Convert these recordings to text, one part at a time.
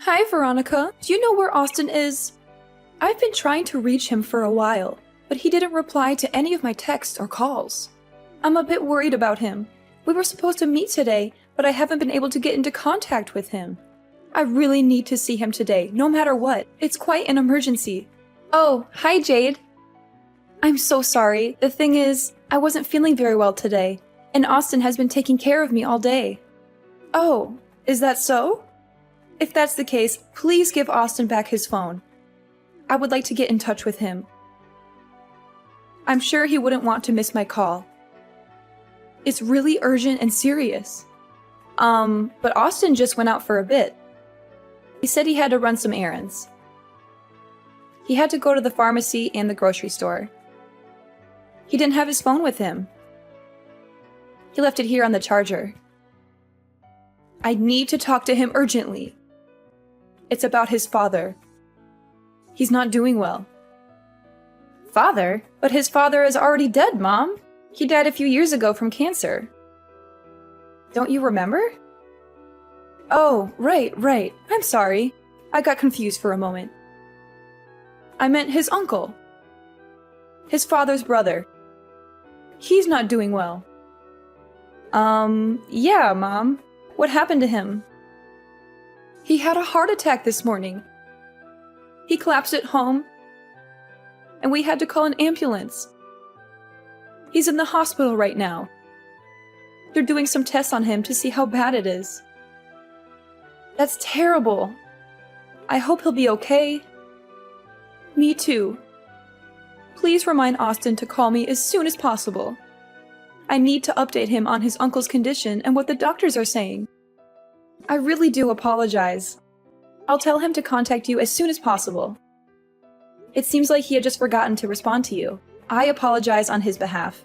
Hi, Veronica. Do you know where Austin is? I've been trying to reach him for a while, but he didn't reply to any of my texts or calls. I'm a bit worried about him. We were supposed to meet today, but I haven't been able to get into contact with him. I really need to see him today, no matter what. It's quite an emergency. Oh, hi, Jade. I'm so sorry. The thing is, I wasn't feeling very well today, and Austin has been taking care of me all day. Oh, is that so? If that's the case, please give Austin back his phone. I would like to get in touch with him. I'm sure he wouldn't want to miss my call. It's really urgent and serious. But Austin just went out for a bit. He said he had to run some errands. He had to go to the pharmacy and the grocery store. He didn't have his phone with him. He left it here on the charger. I need to talk to him urgently. It's about his father. He's not doing well. Father? But his father is already dead, Mom. He died a few years ago from cancer. Don't you remember? Oh, right. I'm sorry. I got confused for a moment. I meant his uncle. His father's brother. He's not doing well. Yeah, Mom. What happened to him? He had a heart attack this morning. He collapsed at home, and we had to call an ambulance. He's in the hospital right now. They're doing some tests on him to see how bad it is. That's terrible. I hope he'll be okay. Me too. Please remind Austin to call me as soon as possible. I need to update him on his uncle's condition and what the doctors are saying. I really do apologize. I'll tell him to contact you as soon as possible. It seems like he had just forgotten to respond to you. I apologize on his behalf.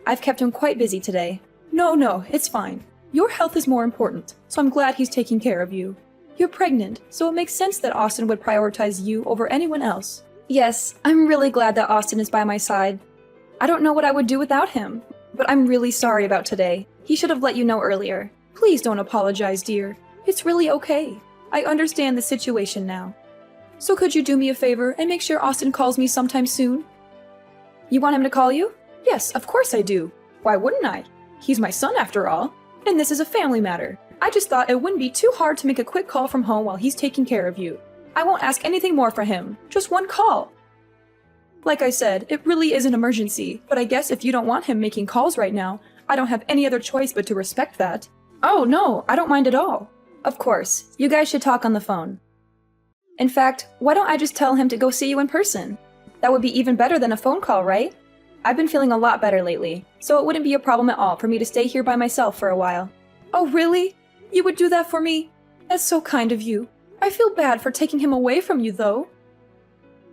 I've kept him quite busy today. No, it's fine. Your health is more important, so I'm glad he's taking care of you. You're pregnant, so it makes sense that Austin would prioritize you over anyone else. Yes, I'm really glad that Austin is by my side. I don't know what I would do without him, but I'm really sorry about today. He should have let you know earlier. Please don't apologize, dear. It's really okay. I understand the situation now. So could you do me a favor and make sure Austin calls me sometime soon? You want him to call you? Yes, of course I do. Why wouldn't I? He's my son after all. And this is a family matter. I just thought it wouldn't be too hard to make a quick call from home while he's taking care of you. I won't ask anything more for him. Just one call. Like I said, it really is an emergency, but I guess if you don't want him making calls right now, I don't have any other choice but to respect that. Oh no, I don't mind at all. Of course, you guys should talk on the phone. In fact, why don't I just tell him to go see you in person? That would be even better than a phone call, right? I've been feeling a lot better lately, so it wouldn't be a problem at all for me to stay here by myself for a while. Oh really? You would do that for me? That's so kind of you. I feel bad for taking him away from you, though.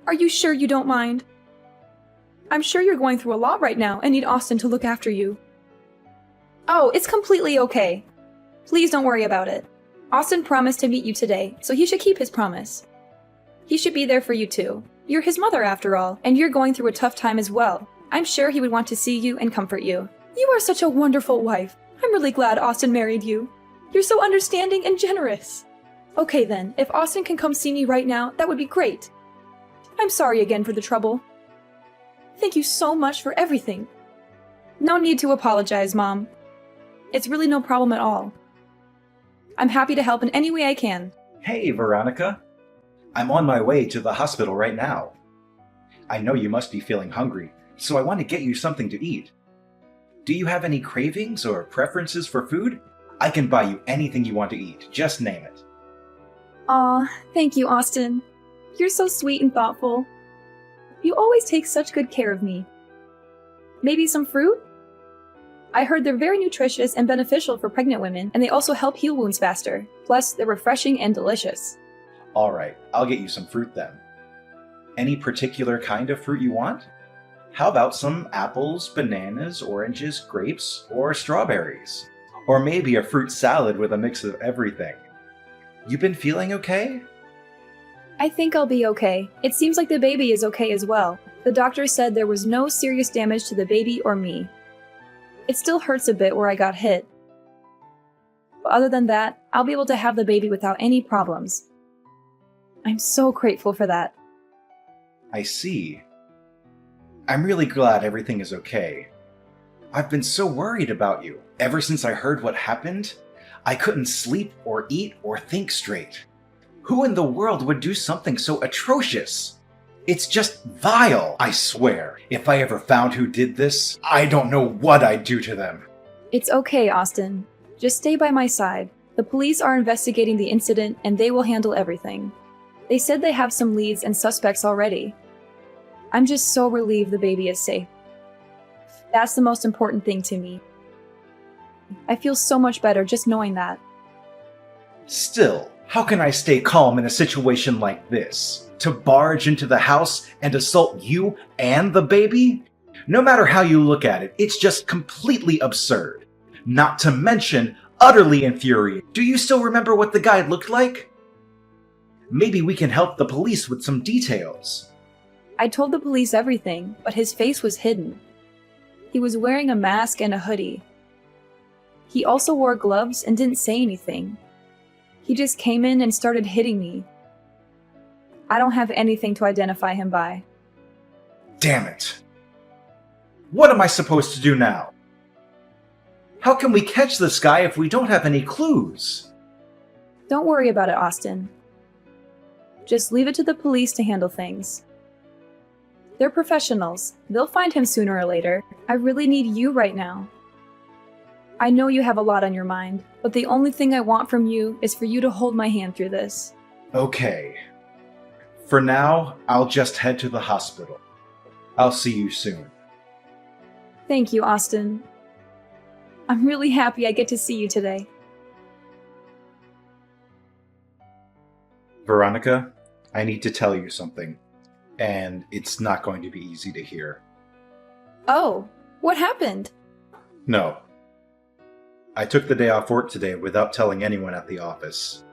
Are you sure you don't mind? I'm sure you're going through a lot right now and need Austin to look after you. Oh, it's completely okay. Please don't worry about it. Austin promised to meet you today, so he should keep his promise. He should be there for you too. You're his mother after all, and you're going through a tough time as well. I'm sure he would want to see you and comfort you. You are such a wonderful wife. I'm really glad Austin married you. You're so understanding and generous. Okay then, if Austin can come see me right now, that would be great. I'm sorry again for the trouble. Thank you so much for everything. No need to apologize, Mom. It's really no problem at all. I'm happy to help in any way I can. Hey, Veronica. I'm on my way to the hospital right now. I know you must be feeling hungry, so I want to get you something to eat. Do you have any cravings or preferences for food? I can buy you anything you want to eat, just name it. Aw, thank you, Austin. You're so sweet and thoughtful. You always take such good care of me. Maybe some fruit? I heard they're very nutritious and beneficial for pregnant women, and they also help heal wounds faster. Plus, they're refreshing and delicious. Alright, I'll get you some fruit then. Any particular kind of fruit you want? How about some apples, bananas, oranges, grapes, or strawberries? Or maybe a fruit salad with a mix of everything. You been feeling okay? I think I'll be okay. It seems like the baby is okay as well. The doctor said there was no serious damage to the baby or me. It still hurts a bit where I got hit. But other than that, I'll be able to have the baby without any problems. I'm so grateful for that. I see. I'm really glad everything is okay. I've been so worried about you. Ever since I heard what happened, I couldn't sleep or eat or think straight. Who in the world would do something so atrocious? It's just vile, I swear. If I ever found who did this, I don't know what I'd do to them. It's okay, Austin. Just stay by my side. The police are investigating the incident and they will handle everything. They said they have some leads and suspects already. I'm just so relieved the baby is safe. That's the most important thing to me. I feel so much better just knowing that. Still, how can I stay calm in a situation like this? To barge into the house and assault you and the baby? No matter how you look at it, it's just completely absurd. Not to mention, utterly infuriating. Do you still remember what the guy looked like? Maybe we can help the police with some details. I told the police everything, but his face was hidden. He was wearing a mask and a hoodie. He also wore gloves and didn't say anything. He just came in and started hitting me. I don't have anything to identify him by. Damn it. What am I supposed to do now? How can we catch this guy if we don't have any clues? Don't worry about it, Austin. Just leave it to the police to handle things. They're professionals. They'll find him sooner or later. I really need you right now. I know you have a lot on your mind, but the only thing I want from you is for you to hold my hand through this. Okay. For now, I'll just head to the hospital. I'll see you soon. Thank you, Austin. I'm really happy I get to see you today. Veronica, I need to tell you something, and it's not going to be easy to hear. Oh, what happened? No. I took the day off work today without telling anyone at the office.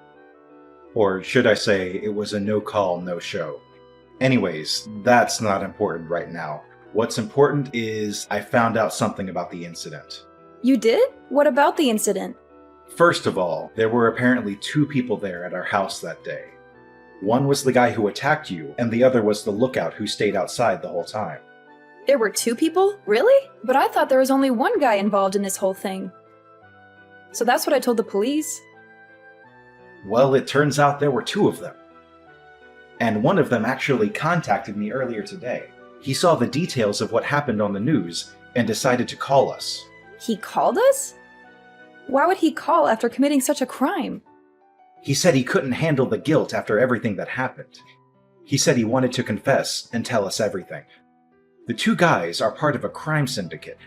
Or should I say, it was a no-call, no-show. Anyways, that's not important right now. What's important is I found out something about the incident. You did? What about the incident? First of all, there were apparently 2 people there at our house that day. One was the guy who attacked you, and the other was the lookout who stayed outside the whole time. There were 2 people? Really? But I thought there was only one guy involved in this whole thing. So that's what I told the police. Well, it turns out there were 2 of them. And one of them actually contacted me earlier today. He saw the details of what happened on the news and decided to call us. He called us? Why would he call after committing such a crime? He said he couldn't handle the guilt after everything that happened. He said he wanted to confess and tell us everything. The 2 guys are part of a crime syndicate.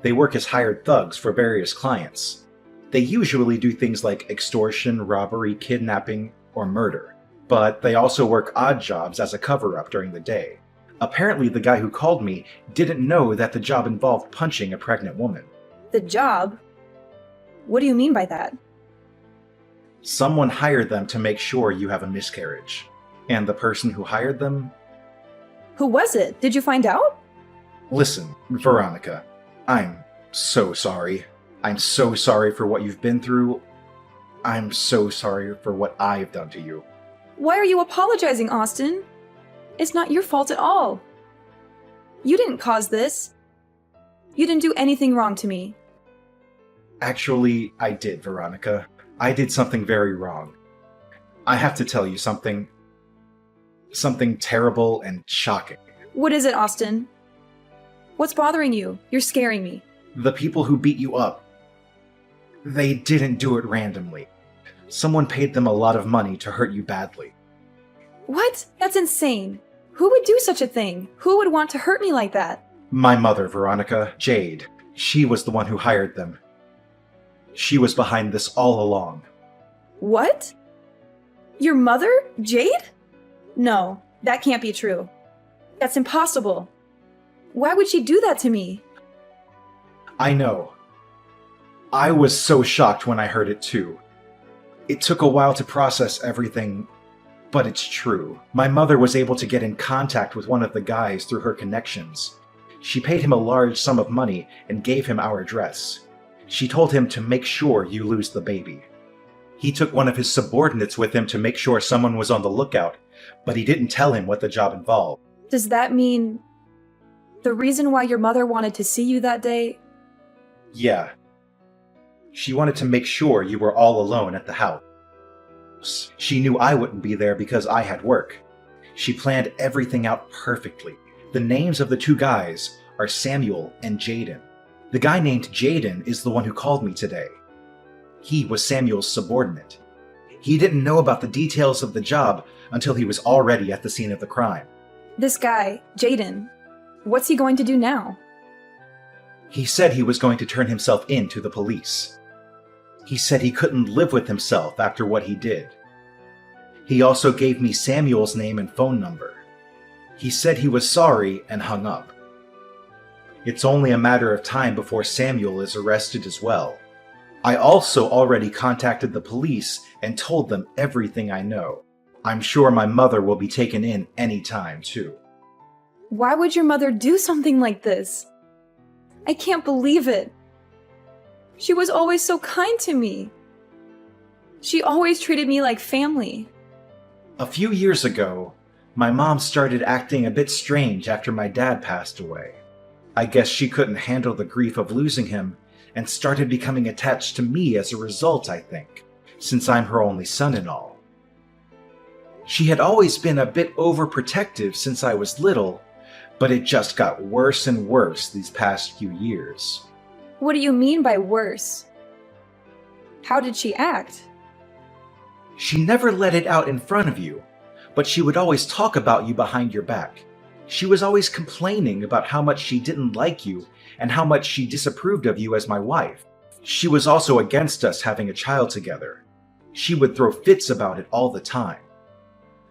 They work as hired thugs for various clients. They usually do things like extortion, robbery, kidnapping, or murder. But they also work odd jobs as a cover-up during the day. Apparently the guy who called me didn't know that the job involved punching a pregnant woman. The job? What do you mean by that? Someone hired them to make sure you have a miscarriage. And the person who hired them? Who was it? Did you find out? Listen, Veronica, I'm so sorry. I'm so sorry for what you've been through. I'm so sorry for what I've done to you. Why are you apologizing, Austin? It's not your fault at all. You didn't cause this. You didn't do anything wrong to me. Actually, I did, Veronica. I did something very wrong. I have to tell you something. Something terrible and shocking. What is it, Austin? What's bothering you? You're scaring me. The people who beat you up, they didn't do it randomly. Someone paid them a lot of money to hurt you badly. What? That's insane. Who would do such a thing? Who would want to hurt me like that? My mother, Veronica, Jade. She was the one who hired them. She was behind this all along. What? Your mother, Jade? No, that can't be true. That's impossible. Why would she do that to me? I know. I was so shocked when I heard it too. It took a while to process everything, but it's true. My mother was able to get in contact with one of the guys through her connections. She paid him a large sum of money and gave him our address. She told him to make sure you lose the baby. He took one of his subordinates with him to make sure someone was on the lookout, but he didn't tell him what the job involved. Does that mean the reason why your mother wanted to see you that day? Yeah. She wanted to make sure you were all alone at the house. She knew I wouldn't be there because I had work. She planned everything out perfectly. The names of the two guys are Samuel and Jaden. The guy named Jaden is the one who called me today. He was Samuel's subordinate. He didn't know about the details of the job until he was already at the scene of the crime. This guy, Jaden, what's he going to do now? He said he was going to turn himself in to the police. He said he couldn't live with himself after what he did. He also gave me Samuel's name and phone number. He said he was sorry and hung up. It's only a matter of time before Samuel is arrested as well. I also already contacted the police and told them everything I know. I'm sure my mother will be taken in any time, too. Why would your mother do something like this? I can't believe it. She was always so kind to me. She always treated me like family. A few years ago, my mom started acting a bit strange after my dad passed away. I guess she couldn't handle the grief of losing him and started becoming attached to me as a result, I think, since I'm her only son and all. She had always been a bit overprotective since I was little, but it just got worse and worse these past few years. What do you mean by worse? How did she act? She never let it out in front of you, but she would always talk about you behind your back. She was always complaining about how much she didn't like you and how much she disapproved of you as my wife. She was also against us having a child together. She would throw fits about it all the time.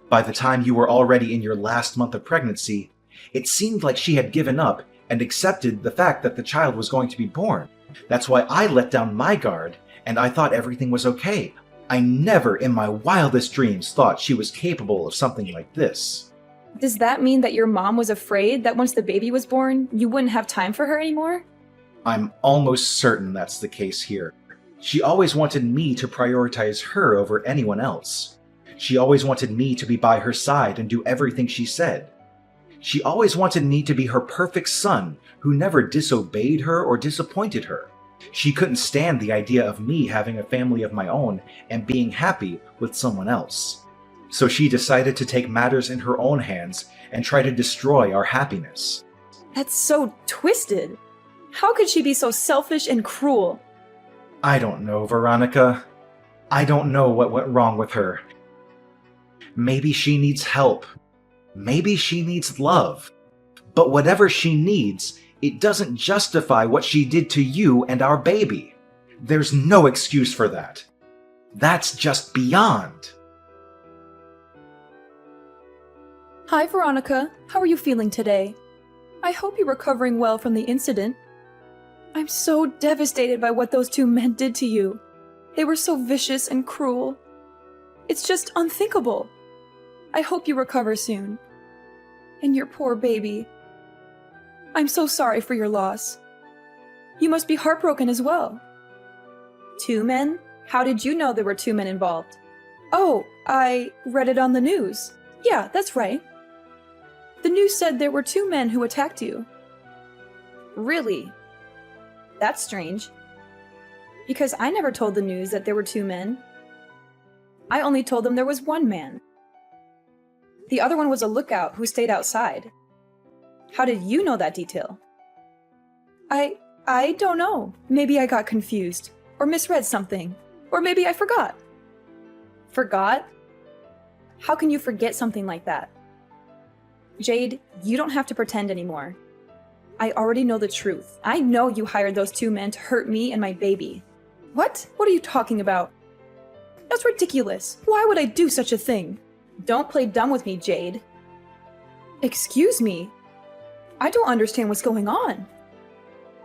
By the time you were already in your last month of pregnancy, it seemed like she had given up and accepted the fact that the child was going to be born. That's why I let down my guard and I thought everything was okay. I never in my wildest dreams thought she was capable of something like this. Does that mean that your mom was afraid that once the baby was born, you wouldn't have time for her anymore? I'm almost certain that's the case here. She always wanted me to prioritize her over anyone else. She always wanted me to be by her side and do everything she said. She always wanted me to be her perfect son who never disobeyed her or disappointed her. She couldn't stand the idea of me having a family of my own and being happy with someone else. So she decided to take matters in her own hands and try to destroy our happiness. That's so twisted. How could she be so selfish and cruel? I don't know, Veronica. I don't know what went wrong with her. Maybe she needs help. Maybe she needs love. But whatever she needs, it doesn't justify what she did to you and our baby. There's no excuse for that. That's just beyond. Hi, Veronica. How are you feeling today? I hope you're recovering well from the incident. I'm so devastated by what those two men did to you. They were so vicious and cruel. It's just unthinkable. I hope you recover soon. And your poor baby. I'm so sorry for your loss. You must be heartbroken as well. 2 men? How did you know there were 2 men involved? Oh, I read it on the news. Yeah, that's right. The news said there were 2 men who attacked you. Really? That's strange. Because I never told the news that there were 2 men. I only told them there was 1 man. The other one was a lookout who stayed outside. How did you know that detail? I don't know. Maybe I got confused, or misread something, or maybe I forgot. Forgot? How can you forget something like that? Jade, you don't have to pretend anymore. I already know the truth. I know you hired those 2 men to hurt me and my baby. What? What are you talking about? That's ridiculous. Why would I do such a thing? Don't play dumb with me, Jade. Excuse me? I don't understand what's going on.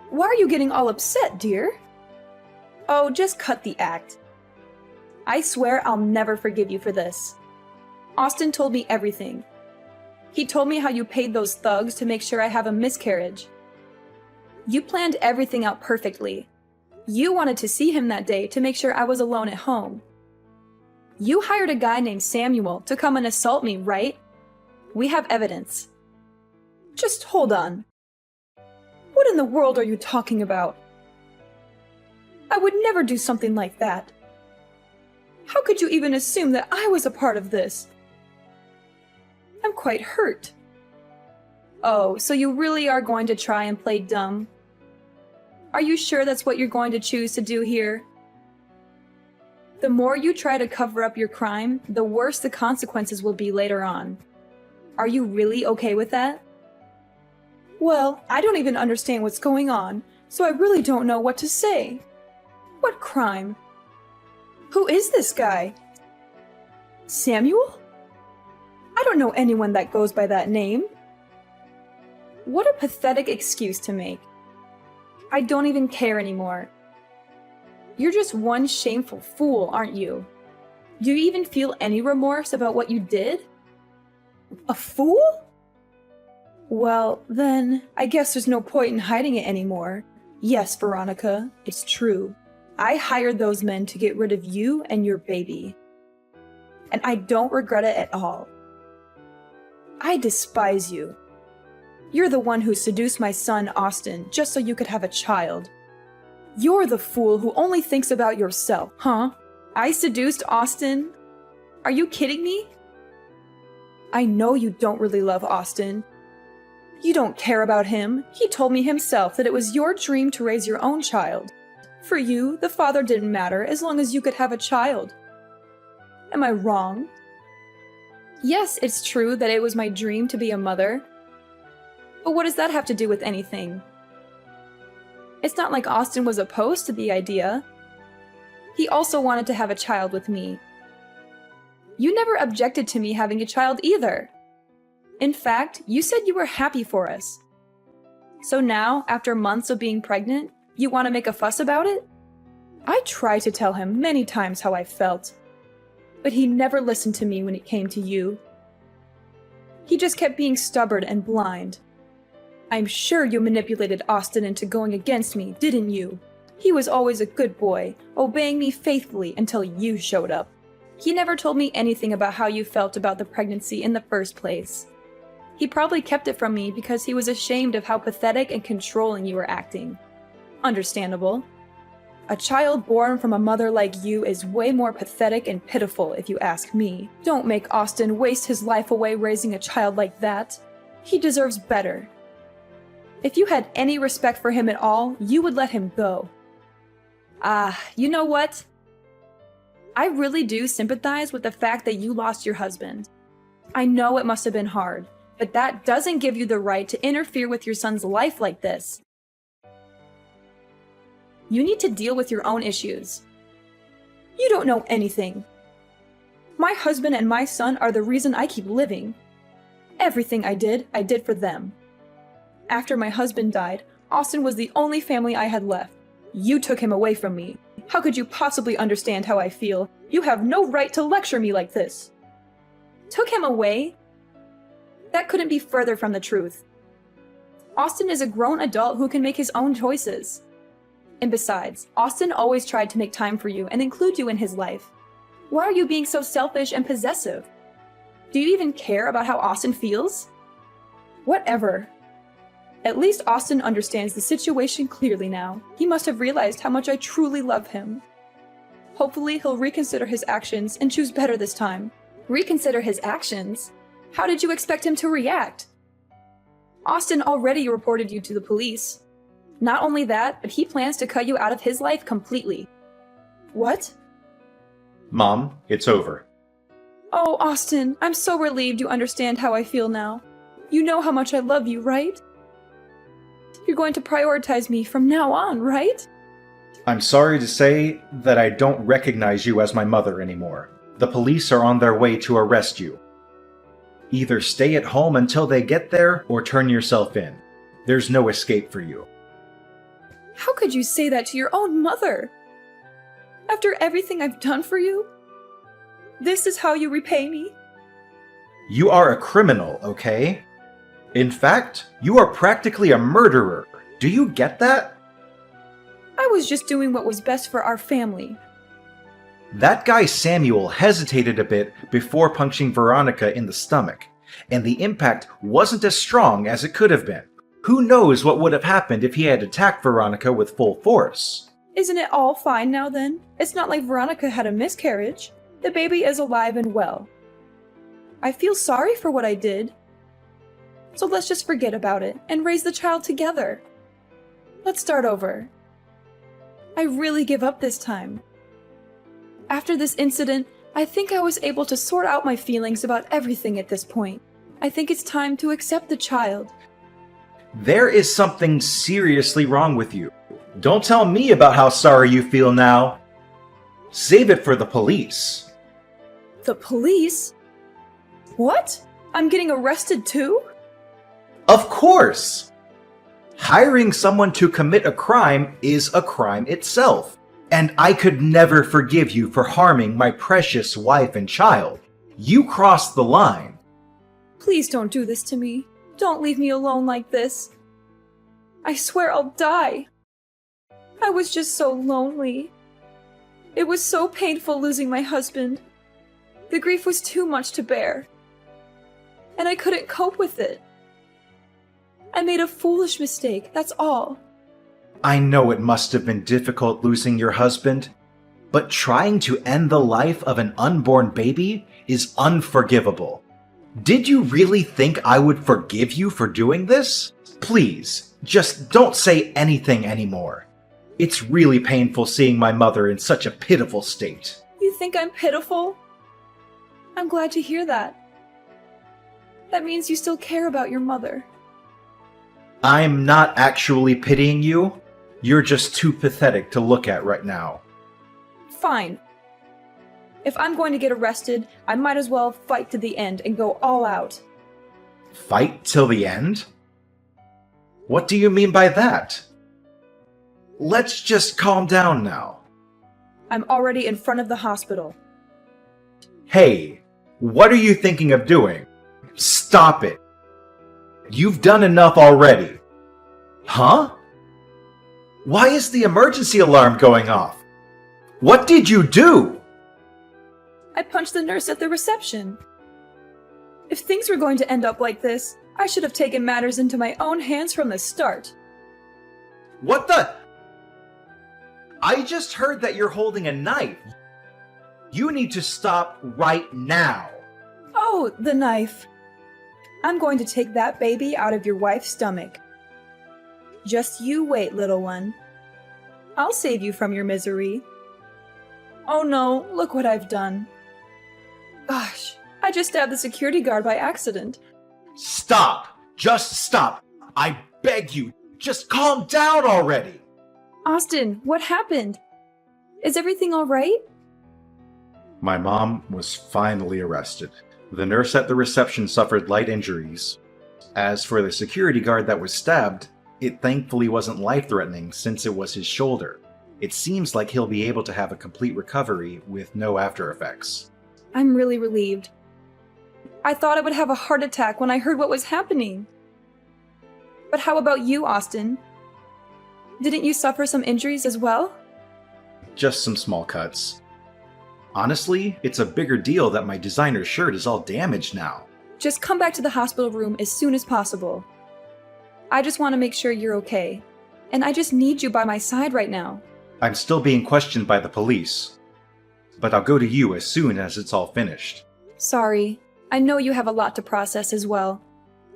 Why are you getting all upset, dear? Oh, just cut the act. I swear I'll never forgive you for this. Austin told me everything. He told me how you paid those thugs to make sure I have a miscarriage. You planned everything out perfectly. You wanted to see him that day to make sure I was alone at home. You hired a guy named Samuel to come and assault me, right? We have evidence. Just hold on. What in the world are you talking about? I would never do something like that. How could you even assume that I was a part of this? I'm quite hurt. Oh, so you really are going to try and play dumb? Are you sure that's what you're going to choose to do here? The more you try to cover up your crime, the worse the consequences will be later on. Are you really okay with that? Well, I don't even understand what's going on, so I really don't know what to say. What crime? Who is this guy? Samuel? I don't know anyone that goes by that name. What a pathetic excuse to make. I don't even care anymore. You're just one shameful fool, aren't you? Do you even feel any remorse about what you did? A fool? Well, then, I guess there's no point in hiding it anymore. Yes, Veronica, it's true. I hired those men to get rid of you and your baby. And I don't regret it at all. I despise you. You're the one who seduced my son, Austin, just so you could have a child. You're the fool who only thinks about yourself, huh? I seduced Austin? Are you kidding me? I know you don't really love Austin. You don't care about him. He told me himself that it was your dream to raise your own child. For you, the father didn't matter as long as you could have a child. Am I wrong? Yes, it's true that it was my dream to be a mother. But what does that have to do with anything? It's not like Austin was opposed to the idea. He also wanted to have a child with me. You never objected to me having a child either. In fact, you said you were happy for us. So now, after months of being pregnant, you want to make a fuss about it? I tried to tell him many times how I felt, but he never listened to me when it came to you. He just kept being stubborn and blind. I'm sure you manipulated Austin into going against me, didn't you? He was always a good boy, obeying me faithfully until you showed up. He never told me anything about how you felt about the pregnancy in the first place. He probably kept it from me because he was ashamed of how pathetic and controlling you were acting. Understandable. A child born from a mother like you is way more pathetic and pitiful if you ask me. Don't make Austin waste his life away raising a child like that. He deserves better. If you had any respect for him at all, you would let him go. You know what? I really do sympathize with the fact that you lost your husband. I know it must have been hard, but that doesn't give you the right to interfere with your son's life like this. You need to deal with your own issues. You don't know anything. My husband and my son are the reason I keep living. Everything I did for them. After my husband died, Austin was the only family I had left. You took him away from me. How could you possibly understand how I feel? You have no right to lecture me like this. Took him away? That couldn't be further from the truth. Austin is a grown adult who can make his own choices. And besides, Austin always tried to make time for you and include you in his life. Why are you being so selfish and possessive? Do you even care about how Austin feels? Whatever. At least Austin understands the situation clearly now. He must have realized how much I truly love him. Hopefully, he'll reconsider his actions and choose better this time. Reconsider his actions? How did you expect him to react? Austin already reported you to the police. Not only that, but he plans to cut you out of his life completely. What? Mom, it's over. Oh, Austin, I'm so relieved you understand how I feel now. You know how much I love you, right? You're going to prioritize me from now on, right? I'm sorry to say that I don't recognize you as my mother anymore. The police are on their way to arrest you. Either stay at home until they get there, or turn yourself in. There's no escape for you. How could you say that to your own mother? After everything I've done for you? This is how you repay me? You are a criminal, okay? In fact, you are practically a murderer. Do you get that? I was just doing what was best for our family. That guy Samuel hesitated a bit before punching Veronica in the stomach, and the impact wasn't as strong as it could have been. Who knows what would have happened if he had attacked Veronica with full force? Isn't it all fine now then? It's not like Veronica had a miscarriage. The baby is alive and well. I feel sorry for what I did. So let's just forget about it and raise the child together. Let's start over. I really give up this time. After this incident, I think I was able to sort out my feelings about everything at this point. I think it's time to accept the child. There is something seriously wrong with you. Don't tell me about how sorry you feel now. Save it for the police. The police? What? I'm getting arrested too? Of course! Hiring someone to commit a crime is a crime itself, and I could never forgive you for harming my precious wife and child. You crossed the line. Please don't do this to me. Don't leave me alone like this. I swear I'll die. I was just so lonely. It was so painful losing my husband. The grief was too much to bear. And I couldn't cope with it. I made a foolish mistake, that's all. I know it must have been difficult losing your husband, but trying to end the life of an unborn baby is unforgivable. Did you really think I would forgive you for doing this? Please, just don't say anything anymore. It's really painful seeing my mother in such a pitiful state. You think I'm pitiful? I'm glad to hear that. That means you still care about your mother. I'm not actually pitying you. You're just too pathetic to look at right now. Fine. If I'm going to get arrested, I might as well fight to the end and go all out. Fight till the end? What do you mean by that? Let's just calm down now. I'm already in front of the hospital. Hey, what are you thinking of doing? Stop it. You've done enough already. Huh? Why is the emergency alarm going off? What did you do? I punched the nurse at the reception. If things were going to end up like this, I should have taken matters into my own hands from the start. What the? I just heard that you're holding a knife. You need to stop right now. Oh, the knife. I'm going to take that baby out of your wife's stomach. Just you wait, little one. I'll save you from your misery. Oh no, look what I've done. Gosh, I just stabbed the security guard by accident. Stop! Just stop! I beg you, just calm down already! Austin, what happened? Is everything all right? My mom was finally arrested. The nurse at the reception suffered light injuries. As for the security guard that was stabbed, it thankfully wasn't life-threatening since it was his shoulder. It seems like he'll be able to have a complete recovery with no after effects. I'm really relieved. I thought I would have a heart attack when I heard what was happening. But how about you, Austin? Didn't you suffer some injuries as well? Just some small cuts. Honestly, it's a bigger deal that my designer shirt is all damaged now. Just come back to the hospital room as soon as possible. I just want to make sure you're okay. And I just need you by my side right now. I'm still being questioned by the police. But I'll go to you as soon as it's all finished. Sorry. I know you have a lot to process as well.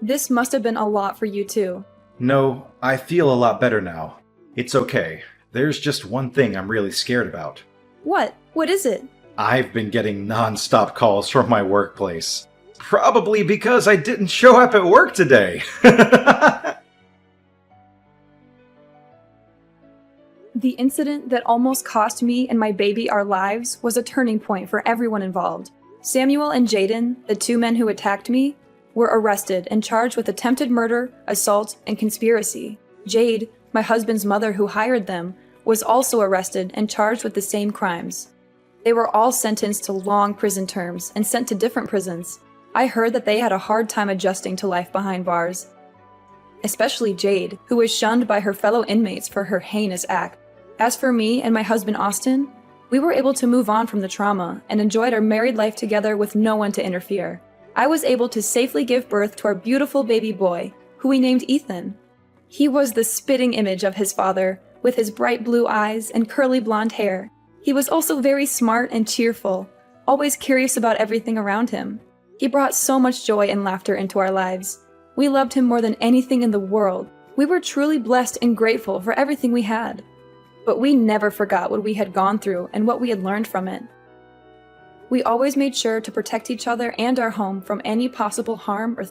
This must have been a lot for you too. No, I feel a lot better now. It's okay. There's just one thing I'm really scared about. What? What is it? I've been getting non-stop calls from my workplace. Probably because I didn't show up at work today. The incident that almost cost me and my baby our lives was a turning point for everyone involved. Samuel and Jaden, the two men who attacked me, were arrested and charged with attempted murder, assault, and conspiracy. Jade, my husband's mother who hired them, was also arrested and charged with the same crimes. They were all sentenced to long prison terms and sent to different prisons. I heard that they had a hard time adjusting to life behind bars. Especially Jade, who was shunned by her fellow inmates for her heinous act. As for me and my husband Austin, We were able to move on from the trauma and enjoyed our married life together with no one to interfere. I was able to safely give birth to our beautiful baby boy, who we named Ethan. He was the spitting image of his father, with his bright blue eyes and curly blonde hair. He was also very smart and cheerful, always curious about everything around him. He brought so much joy and laughter into our lives. We loved him more than anything in the world. We were truly blessed and grateful for everything we had. But we never forgot what we had gone through and what we had learned from it. We always made sure to protect each other and our home from any possible harm or